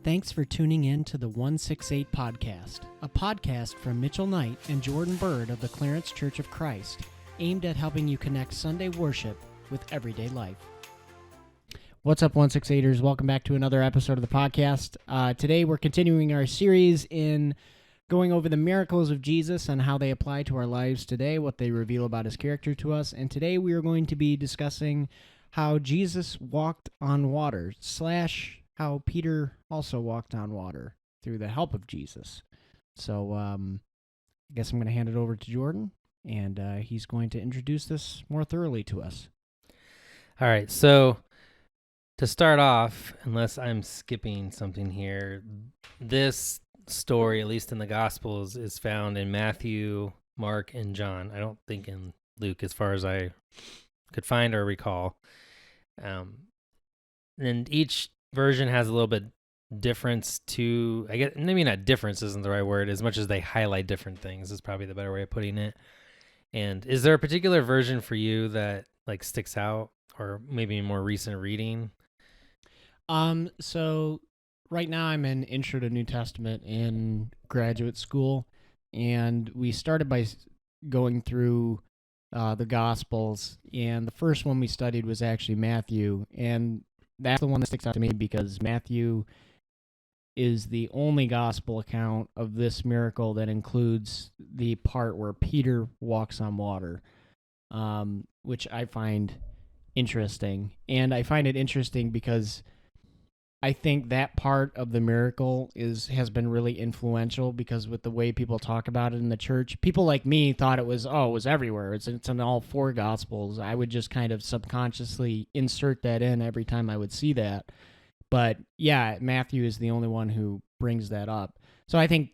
Thanks for tuning in to the 168 Podcast, a podcast from Mitchell Knight and Jordan Byrd of the Clarence Church of Christ, aimed at helping you connect Sunday worship with everyday life. What's up, 168ers? Welcome back to another episode of the podcast. Today we're continuing our series in going over the miracles of Jesus and how they apply to our lives today, what they reveal about his character to us. And today we are going to be discussing how Jesus walked on water, / how Peter also walked on water through the help of Jesus. So I guess I'm going to hand it over to Jordan, and he's going to introduce this more thoroughly to us. All right, so to start off, unless I'm skipping something here, this story, at least in the Gospels, is found in Matthew, Mark, and John. I don't think in Luke, as far as I could find or recall. And each version has a little bit difference to, I guess, maybe not difference isn't the right word, as much as they highlight different things is probably the better way of putting it. And is there a particular version for you that like sticks out, or maybe a more recent reading? So right now I'm in Intro to New Testament in graduate school, and we started by going through the Gospels, and the first one we studied was actually Matthew, and that's the one that sticks out to me because Matthew is the only gospel account of this miracle that includes the part where Peter walks on water, which I find interesting. And I find it interesting because I think that part of the miracle has been really influential, because with the way people talk about it in the church, people like me thought it was everywhere. It's in all four Gospels. I would just kind of subconsciously insert that in every time I would see that. But yeah, Matthew is the only one who brings that up. So I think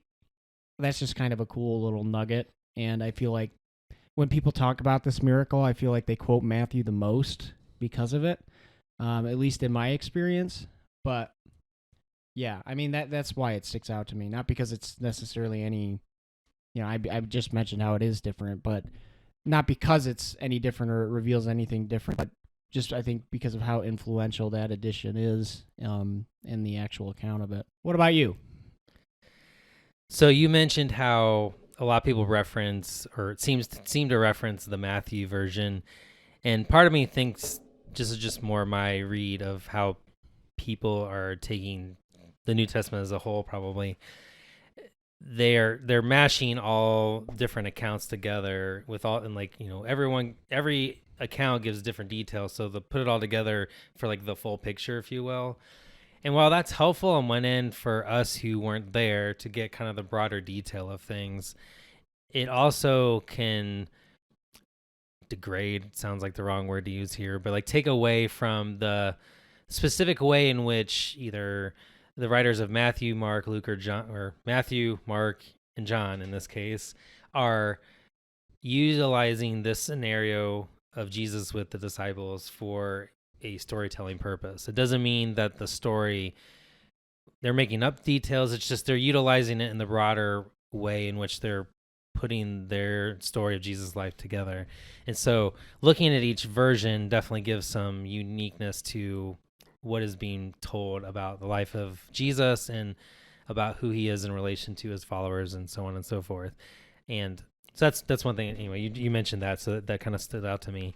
that's just kind of a cool little nugget. And I feel like when people talk about this miracle, I feel like they quote Matthew the most because of it, at least in my experience. But yeah, I mean, that's why it sticks out to me. Not because it's necessarily any, I just mentioned how it is different, but not because it's any different or it reveals anything different, but just I think because of how influential that edition is in the actual account of it. What about you? So you mentioned how a lot of people reference, or seem to reference, the Matthew version, and part of me thinks this is just more my read of how people are taking the New Testament as a whole. Probably they're mashing all different accounts together with all, and every account gives different details, so they'll put it all together for like the full picture, if you will. And while that's helpful on one end for us who weren't there to get kind of the broader detail of things, it also can degrade, sounds like the wrong word to use here, but like take away from the specific way in which either the writers of Matthew, Mark, Luke, or John, or Matthew, Mark, and John in this case, are utilizing this scenario of Jesus with the disciples for a storytelling purpose. It doesn't mean that the story, they're making up details. It's just they're utilizing it in the broader way in which they're putting their story of Jesus' life together. And so looking at each version definitely gives some uniqueness to what is being told about the life of Jesus and about who he is in relation to his followers and so on and so forth. And so that's one thing. Anyway, you mentioned that, so that kind of stood out to me.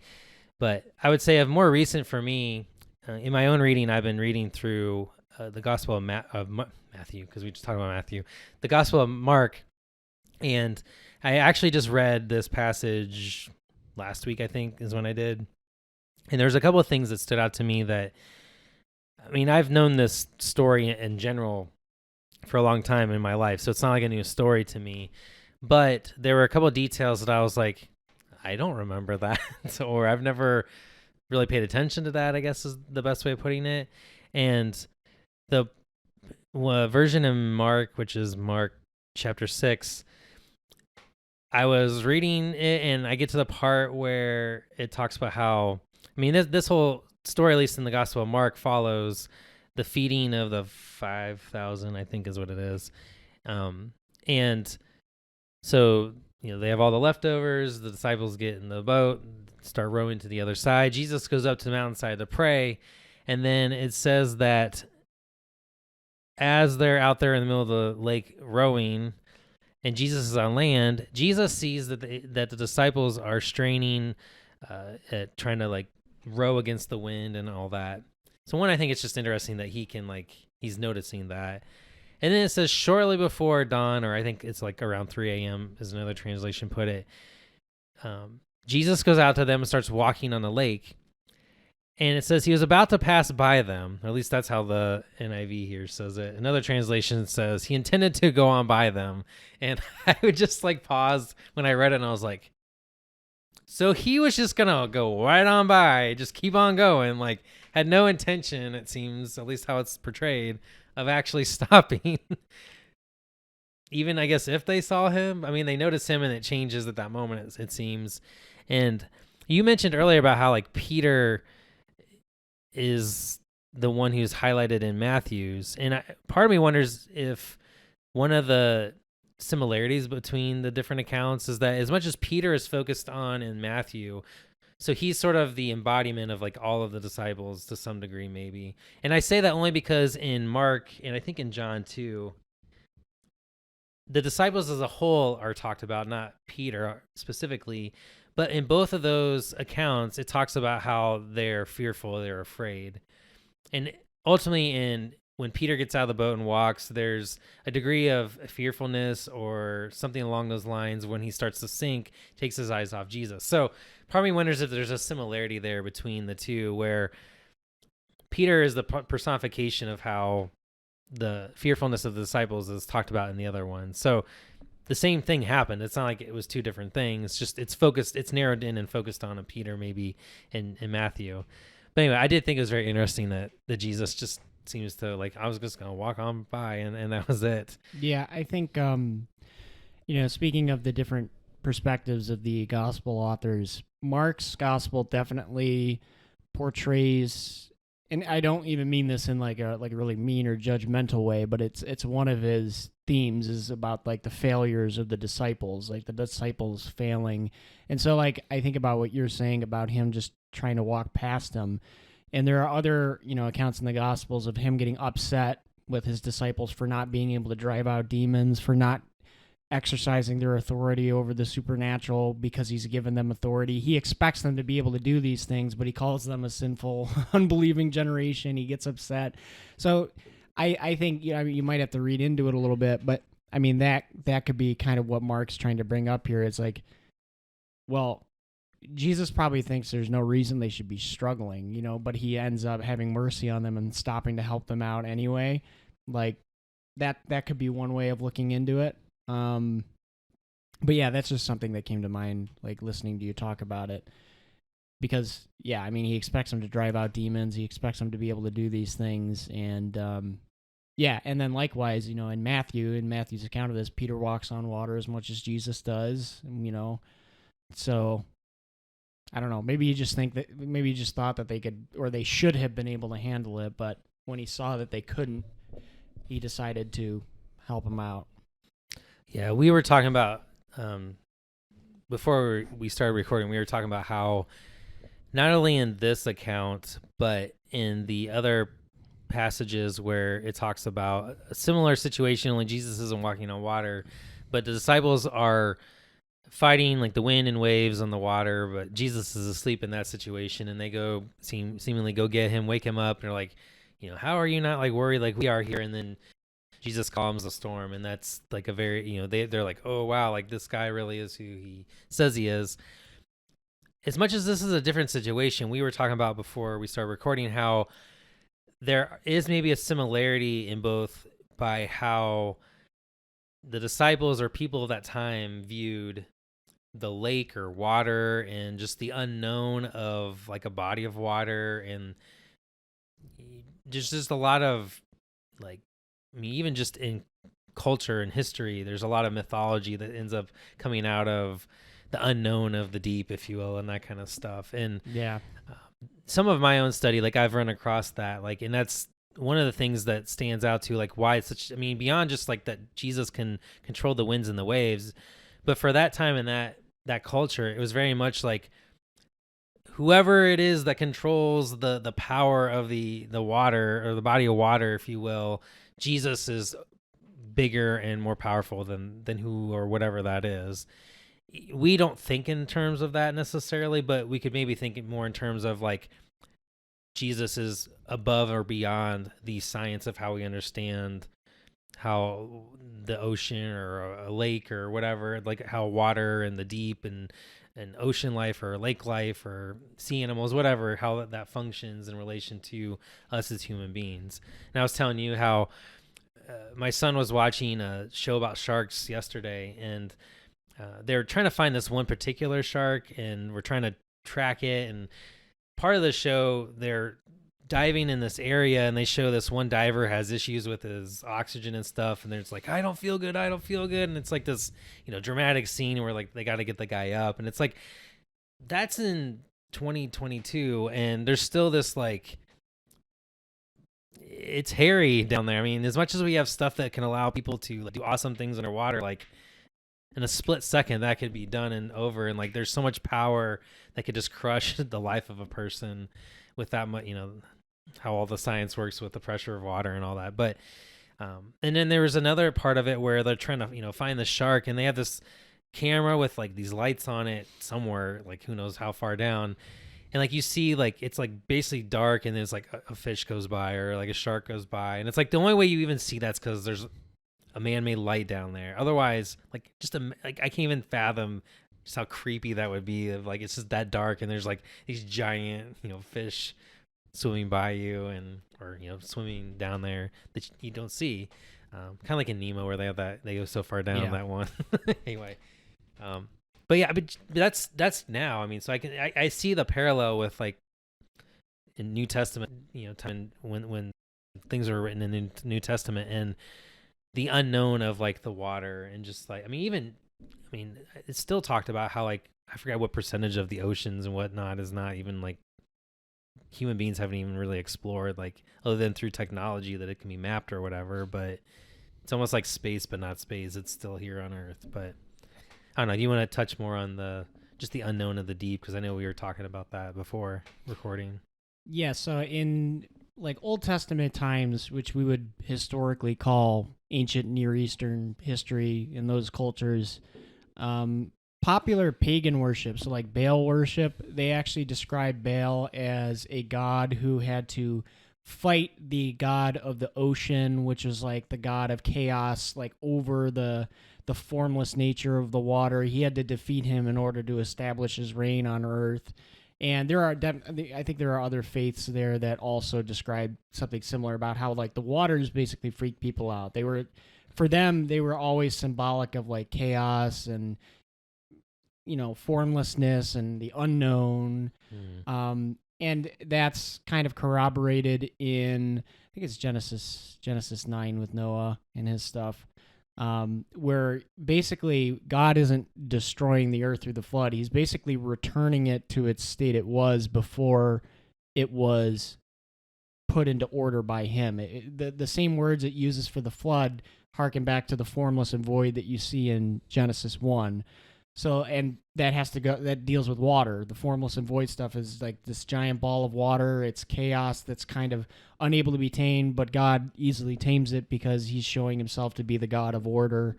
But I would say of more recent for me, in my own reading, I've been reading through the Gospel of Matthew, because we just talked about Matthew, the Gospel of Mark. And I actually just read this passage last week, I think is when I did. And there's a couple of things that stood out to me that, I mean, I've known this story in general for a long time in my life, so it's not like a new story to me. But there were a couple of details that I was like, I don't remember that, or I've never really paid attention to that, I guess is the best way of putting it. And the version in Mark, which is Mark chapter 6, I was reading it and I get to the part where it talks about how, I mean, this whole story, at least in the Gospel of Mark, follows the feeding of the 5,000, I think is what it is. And so, they have all the leftovers. The disciples get in the boat, start rowing to the other side. Jesus goes up to the mountainside to pray. And then it says that as they're out there in the middle of the lake rowing and Jesus is on land, Jesus sees that the disciples are straining at trying to like row against the wind and all that. So one, I think it's just interesting that he's noticing that. And then it says shortly before dawn, or I think it's like around 3 a.m. is another translation put it. Jesus goes out to them and starts walking on the lake. And it says he was about to pass by them. Or at least that's how the NIV here says it. Another translation says he intended to go on by them. And I would just like pause when I read it and I was like, so he was just going to go right on by, just keep on going. Like had no intention, it seems, at least how it's portrayed, of actually stopping. Even I guess if they saw him, I mean, they notice him and it changes at that moment, it seems. And you mentioned earlier about how like Peter is the one who's highlighted in Matthew's. And part of me wonders if one of the similarities between the different accounts is that as much as Peter is focused on in Matthew, so he's sort of the embodiment of like all of the disciples to some degree, maybe. And I say that only because in Mark, and I think in John too, the disciples as a whole are talked about, not Peter specifically. But in both of those accounts, it talks about how they're fearful, they're afraid. And ultimately, when Peter gets out of the boat and walks, there's a degree of fearfulness or something along those lines. When he starts to sink, takes his eyes off Jesus. So part of me wonders if there's a similarity there between the two, where Peter is the personification of how the fearfulness of the disciples is talked about in the other one. So the same thing happened. It's not like it was two different things. Just it's narrowed in and focused on a Peter maybe in Matthew. But anyway, I did think it was very interesting that Jesus just seems to like, I was just going to walk on by and that was it. Yeah, I think, speaking of the different perspectives of the gospel authors, Mark's gospel definitely portrays, and I don't even mean this in like a really mean or judgmental way, but it's one of his themes is about like the failures of the disciples, like the disciples failing. And so like I think about what you're saying about him just trying to walk past them. And there are other, accounts in the Gospels of him getting upset with his disciples for not being able to drive out demons, for not exercising their authority over the supernatural because he's given them authority. He expects them to be able to do these things, but he calls them a sinful, unbelieving generation. He gets upset. So I think you might have to read into it a little bit, but I mean that could be kind of what Mark's trying to bring up here. It's like, well, Jesus probably thinks there's no reason they should be struggling, but he ends up having mercy on them and stopping to help them out anyway. Like that could be one way of looking into it. But yeah, that's just something that came to mind, like listening to you talk about it. Because yeah, I mean, he expects them to drive out demons. He expects them to be able to do these things. And yeah, and then likewise, in Matthew's account of this, Peter walks on water as much as Jesus does, so I don't know. Maybe you just thought that they could, or they should have been able to handle it, but when he saw that they couldn't, he decided to help them out. Yeah, we were talking about, before we started recording, we were talking about how not only in this account, but in the other passages where it talks about a similar situation, only Jesus isn't walking on water, but the disciples are fighting like the wind and waves on the water, but Jesus is asleep in that situation, and they go seemingly go get him, wake him up, and they're like, how are you not like worried like we are here? And then Jesus calms the storm, and that's like a very, they're like, oh wow, like this guy really is who he says he is. As much as this is a different situation, we were talking about before we started recording how there is maybe a similarity in both by how the disciples or people of that time viewed the lake or water and just the unknown of like a body of water, and just a lot of like, I mean, even just in culture and history, there's a lot of mythology that ends up coming out of the unknown of the deep, if you will, and that kind of stuff. And yeah, some of my own study, like I've run across that, like, and that's one of the things that stands out to like why it's such, I mean, beyond just like that Jesus can control the winds and the waves, but for that time and that culture, it was very much like, whoever it is that controls the power of the water, or the body of water, if you will, Jesus is bigger and more powerful than who or whatever that is. We don't think in terms of that necessarily, but we could maybe think more in terms of like Jesus is above or beyond the science of how we understand how the ocean or a lake or whatever, like how water and the deep and ocean life or lake life or sea animals, whatever, how that functions in relation to us as human beings. And I was telling you how my son was watching a show about sharks yesterday, and they're trying to find this one particular shark, and we're trying to track it. And part of the show, they're diving in this area, and they show this one diver has issues with his oxygen and stuff, and they're just like, I don't feel good, and it's like this, dramatic scene where like they got to get the guy up, and it's like that's in 2022, and there's still this like, it's hairy down there. I mean, as much as we have stuff that can allow people to like, do awesome things underwater, like in a split second that could be done and over, and like there's so much power that could just crush the life of a person with that much, how all the science works with the pressure of water and all that. But and then there was another part of it where they're trying to find the shark, and they have this camera with like these lights on it somewhere, like who knows how far down, and like you see like it's like basically dark, and there's like a fish goes by or like a shark goes by, and it's like the only way you even see that's because there's a man-made light down there. Otherwise, like I can't even fathom just how creepy that would be. Of like it's just that dark, and there's like these giant fish swimming by you, and or swimming down there that you don't see. Kind of like in Nemo, where they have that, they go so far down that one. Anyway, but yeah, but that's now. I mean, so I see the parallel with like in New Testament, time when things were written in the New Testament, and the unknown of like the water, and just like it's still talked about how like I forgot what percentage of the oceans and whatnot is not even like human beings haven't even really explored, like other than through technology that it can be mapped or whatever. But it's almost like space, but not space. It's still here on Earth. But I don't know. Do you want to touch more on the unknown of the deep? Because I know we were talking about that before recording. Yeah. So in like Old Testament times, which we would historically call ancient Near Eastern history in those cultures, popular pagan worship, so like Baal worship, they actually describe Baal as a god who had to fight the god of the ocean, which is like the god of chaos, like over the formless nature of the water. He had to defeat him in order to establish his reign on earth. And there are, I think there are other faiths there that also describe something similar about how like the waters basically freak people out. For them, they were always symbolic of like chaos and formlessness and the unknown. And that's kind of corroborated in, I think it's Genesis 9 with Noah and his stuff, where basically God isn't destroying the earth through the flood. He's basically returning it to its state it was before it was put into order by him. The same words it uses for the flood harken back to the formless and void that you see in Genesis 1. So, and that deals with water. The formless and void stuff is like this giant ball of water. It's chaos that's kind of unable to be tamed, but God easily tames it because he's showing himself to be the God of order.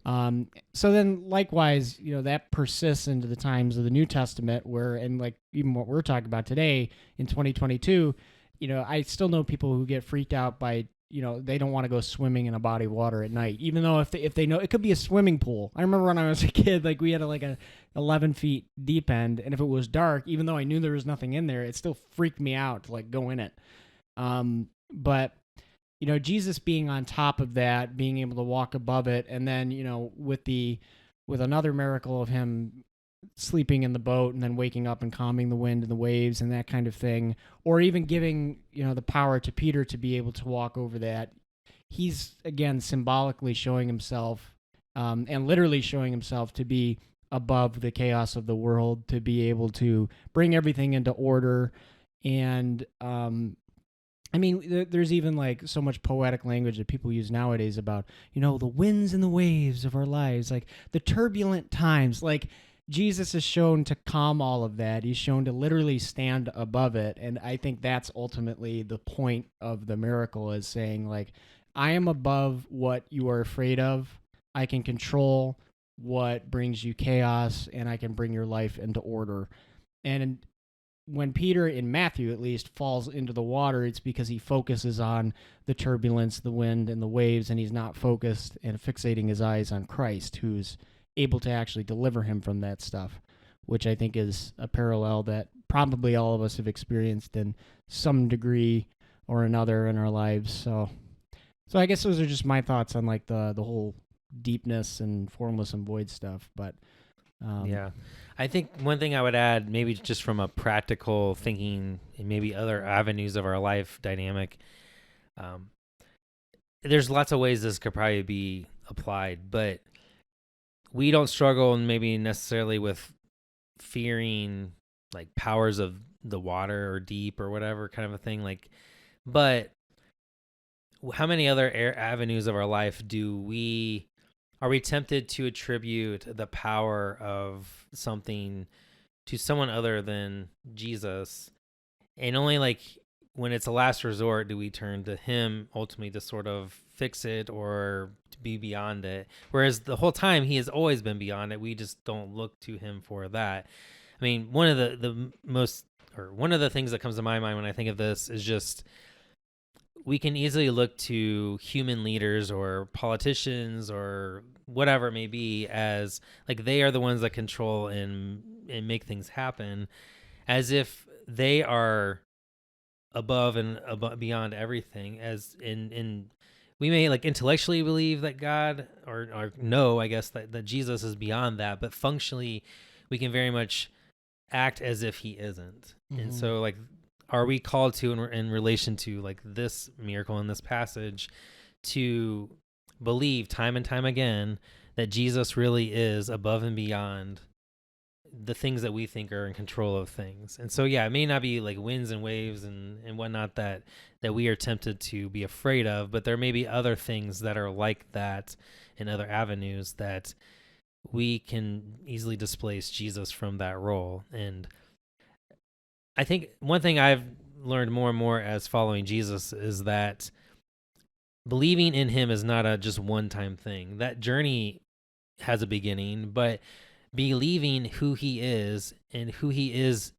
So then likewise, that persists into the times of the New Testament where, and like even what we're talking about today in 2022, I still know people who get freaked out by they don't want to go swimming in a body of water at night, even though if they know it could be a swimming pool. I remember when I was a kid, like we had a 11 feet deep end, and if it was dark, even though I knew there was nothing in there, it still freaked me out to like go in it. But Jesus being on top of that, being able to walk above it, and then with another miracle of him sleeping in the boat and then waking up and calming the wind and the waves and that kind of thing, or even giving the power to Peter to be able to walk over that. He's again symbolically showing himself and literally showing himself to be above the chaos of the world, to be able to bring everything into order. And there's even like so much poetic language that people use nowadays about the winds and the waves of our lives, like the turbulent times. Like Jesus is shown to calm all of that. He's shown to literally stand above it. And I think that's ultimately the point of the miracle, is saying, like, I am above what you are afraid of. I can control what brings you chaos, and I can bring your life into order. And when Peter, in Matthew at least, falls into the water, it's because he focuses on the turbulence, the wind, and the waves, and he's not focused and fixating his eyes on Christ, who's able to actually deliver him from that stuff, which I think is a parallel that probably all of us have experienced in some degree or another in our lives. So I guess those are just my thoughts on like the whole deepness and formless and void stuff. But yeah, I think one thing I would add, maybe just from a practical thinking and maybe other avenues of our life dynamic, there's lots of ways this could probably be applied, but we don't struggle maybe necessarily with fearing like powers of the water or deep or whatever kind of a thing. Like, but how many other avenues of our life are we tempted to attribute the power of something to someone other than Jesus? And only like when it's a last resort do we turn to him ultimately to sort of fix it or to be beyond it. Whereas the whole time he has always been beyond it. We just don't look to him for that. I mean, one of the things that comes to my mind when I think of this is just, we can easily look to human leaders or politicians or whatever it may be as like they are the ones that control and make things happen, as if they are above and beyond everything. As in we may like intellectually believe that God or know, I guess, that Jesus is beyond that, but functionally we can very much act as if he isn't. Mm-hmm. And so like, are we called to in relation to like this miracle in this passage to believe time and time again that Jesus really is above and beyond the things that we think are in control of things? And so, yeah, it may not be like winds and waves and whatnot that we are tempted to be afraid of, but there may be other things that are like that in other avenues that we can easily displace Jesus from that role. And I think one thing I've learned more and more as following Jesus is that believing in him is not a just one-time thing. That journey has a beginning, but believing who he is and who he is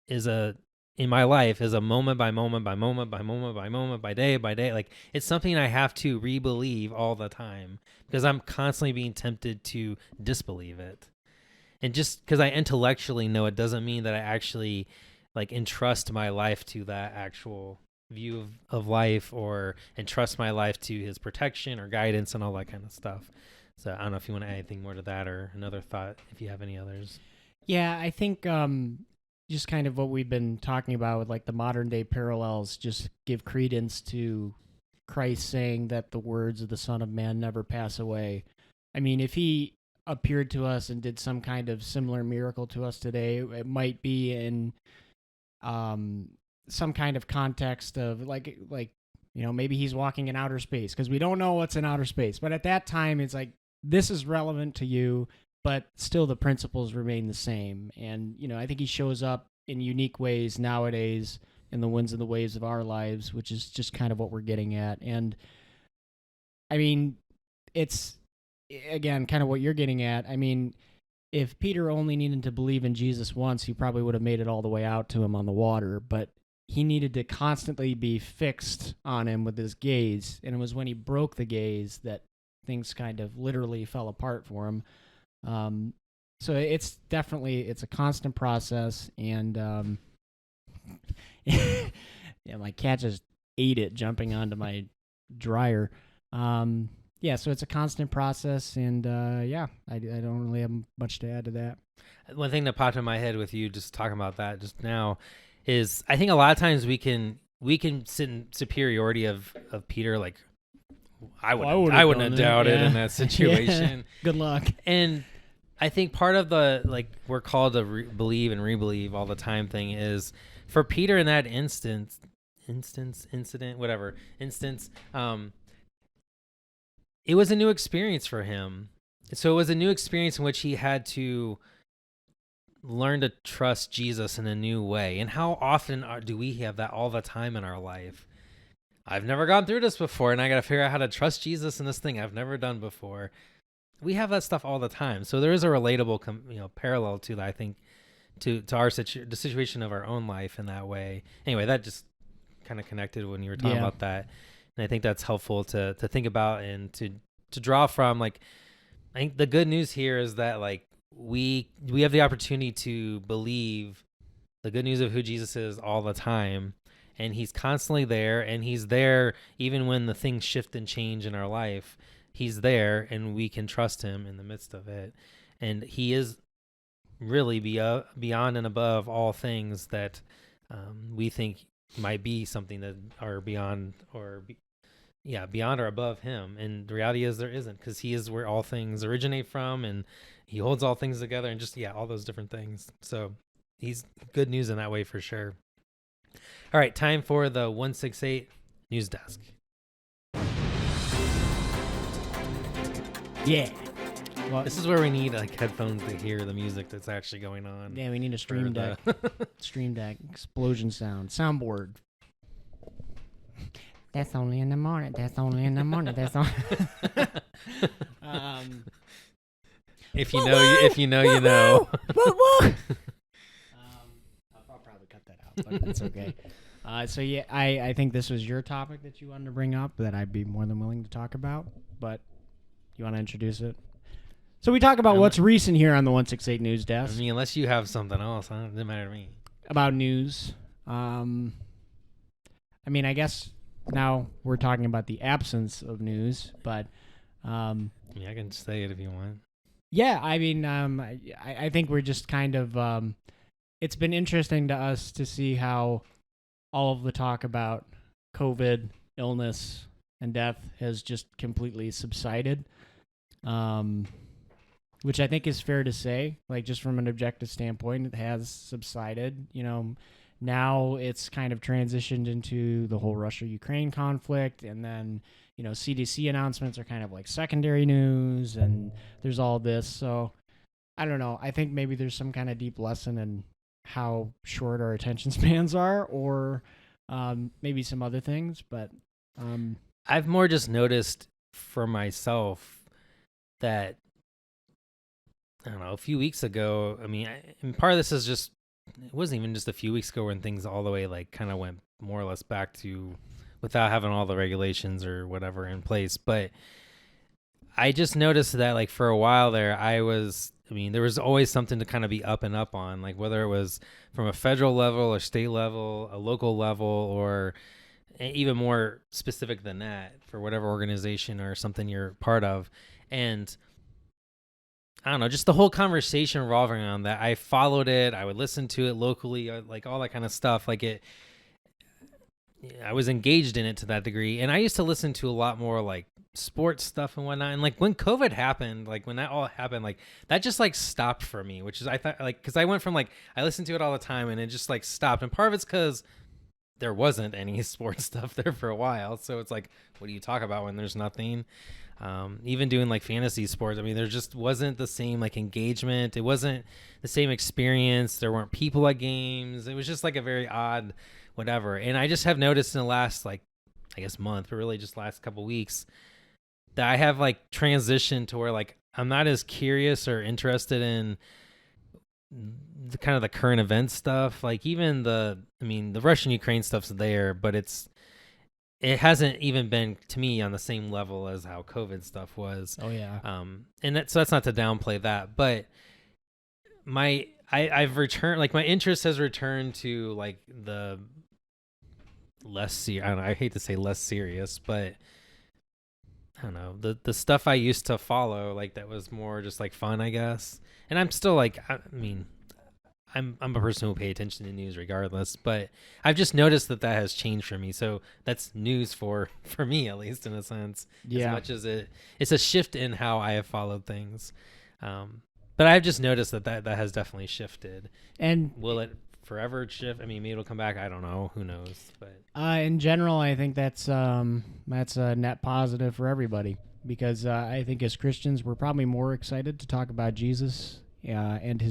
in my life is a moment by moment by moment by moment by moment by day by day. Like, it's something I have to re-believe all the time because I'm constantly being tempted to disbelieve it. And just because I intellectually know it doesn't mean that I actually like entrust my life to that actual view of life or entrust my life to his protection or guidance and all that kind of stuff. So I don't know if you want to add anything more to that or another thought, if you have any others. Yeah, I think just kind of what we've been talking about with like the modern day parallels just give credence to Christ saying that the words of the Son of Man never pass away. I mean, if he appeared to us and did some kind of similar miracle to us today, it might be in some kind of context of like you know, maybe he's walking in outer space, because we don't know what's in outer space. But at that time, it's like, this is relevant to you, but still the principles remain the same. And, you know, I think he shows up in unique ways nowadays in the winds and the waves of our lives, which is just kind of what we're getting at. And I mean, it's, again, kind of what you're getting at. I mean, if Peter only needed to believe in Jesus once, he probably would have made it all the way out to him on the water. But he needed to constantly be fixed on him with his gaze. And it was when he broke the gaze that things kind of literally fell apart for him. So it's a constant process. And yeah, my cat just ate it jumping onto my dryer. Yeah, so it's a constant process, and yeah, I don't really have much to add to that. One thing that popped in my head with you just talking about that just now is I think a lot of times we can sit in superiority of Peter. Like, I wouldn't have doubted in that situation. Yeah. Good luck. And I think part of the, like, we're called to believe and re-believe all the time thing is for Peter in that instance, it was a new experience for him. So it was a new experience in which he had to learn to trust Jesus in a new way. And how often do we have that all the time in our life? I've never gone through this before, and I got to figure out how to trust Jesus in this thing I've never done before. We have that stuff all the time. So there is a relatable, parallel to that, I think, to our the situation of our own life in that way. Anyway, that just kind of connected when you were talking about that. And I think that's helpful to think about and to draw from. Like, I think the good news here is that, like, we have the opportunity to believe the good news of who Jesus is all the time. And he's constantly there, and he's there even when the things shift and change in our life. He's there, and we can trust him in the midst of it. And he is really beyond and above all things that we think might be something that are beyond beyond or above him. And the reality is there isn't, because he is where all things originate from, and he holds all things together, and just, all those different things. So he's good news in that way for sure. All right, time for the 168 News Desk. Yeah. Well, this is where we need like headphones to hear the music that's actually going on. Yeah, we need a stream deck. Stream deck, explosion sound, soundboard. That's only in the morning. That's only in the morning. That's on. If you know, you know. I'll probably cut that out, but it's okay. So yeah, I think this was your topic that you wanted to bring up that I'd be more than willing to talk about, but you want to introduce it? So we talk about what's recent here on the 168 News Desk. I mean, unless you have something else, it doesn't matter to me. About news. I mean, I guess now we're talking about the absence of news, but I can say it if you want. Yeah, I mean, I think we're just kind of it's been interesting to us to see how all of the talk about COVID, illness, and death has just completely subsided, which I think is fair to say. Like, just from an objective standpoint, it has subsided. Now it's kind of transitioned into the whole Russia-Ukraine conflict, and then, CDC announcements are kind of like secondary news, and there's all this. So, I don't know. I think maybe there's some kind of deep lesson in how short our attention spans are, or maybe some other things, but I've more just noticed for myself that, I don't know, a few weeks ago, and part of this is just, it wasn't even just a few weeks ago when things all the way like kind of went more or less back to without having all the regulations or whatever in place. But I just noticed that, like, for a while there, there was always something to kind of be up and up on, like whether it was from a federal level or state level, a local level, or even more specific than that for whatever organization or something you're part of. And I don't know, just the whole conversation revolving around that. I followed it. I would listen to it locally, like all that kind of stuff. I was engaged in it to that degree. And I used to listen to a lot more like sports stuff and whatnot. And like when COVID happened, like when that all happened, like that just like stopped for me, which is, I thought, like, cause I went from like, I listened to it all the time and it just like stopped. And part of it's cause there wasn't any sports stuff there for a while. So it's like, what do you talk about when there's nothing? Even doing like fantasy sports, there just wasn't the same like engagement. It wasn't the same experience. There weren't people at games. It was just like a very odd whatever. And I just have noticed in the last, like, I guess month, but really just last couple weeks, that I have like transitioned to where like I'm not as curious or interested in the kind of the current event stuff. Like even the Russian Ukraine stuff's there, but it hasn't even been to me on the same level as how COVID stuff was. Oh yeah. So that's not to downplay that, but I've returned, like my interest has returned to like the less I hate to say less serious, but I don't know, the stuff I used to follow, like that was more just like fun, I guess. And I'm still like, I'm a person who will pay attention to news regardless, but I've just noticed that has changed for me. So that's news for me, at least in a sense, as much as it's a shift in how I have followed things. But I've just noticed that has definitely shifted. And will it forever shift? Maybe it'll come back. I don't know. Who knows? But in general, I think that's a net positive for everybody, because I think as Christians, we're probably more excited to talk about Jesus and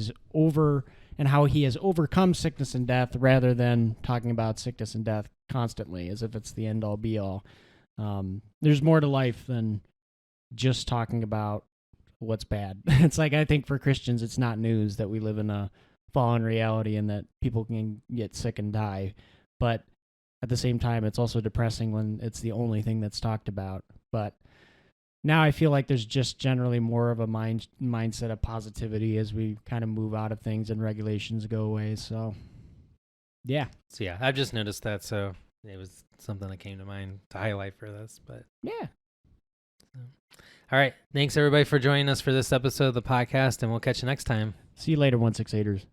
how he has overcome sickness and death, rather than talking about sickness and death constantly as if it's the end all be all. There's more to life than just talking about what's bad. It's like, I think for Christians, it's not news that we live in a fallen reality and that people can get sick and die. But at the same time, it's also depressing when it's the only thing that's talked about. But now I feel like there's just generally more of a mindset of positivity as we kind of move out of things and regulations go away. So, yeah. So yeah, I've just noticed that. So it was something that came to mind to highlight for this. But Yeah. All right. Thanks everybody for joining us for this episode of the podcast, and we'll catch you next time. See you later, 168ers.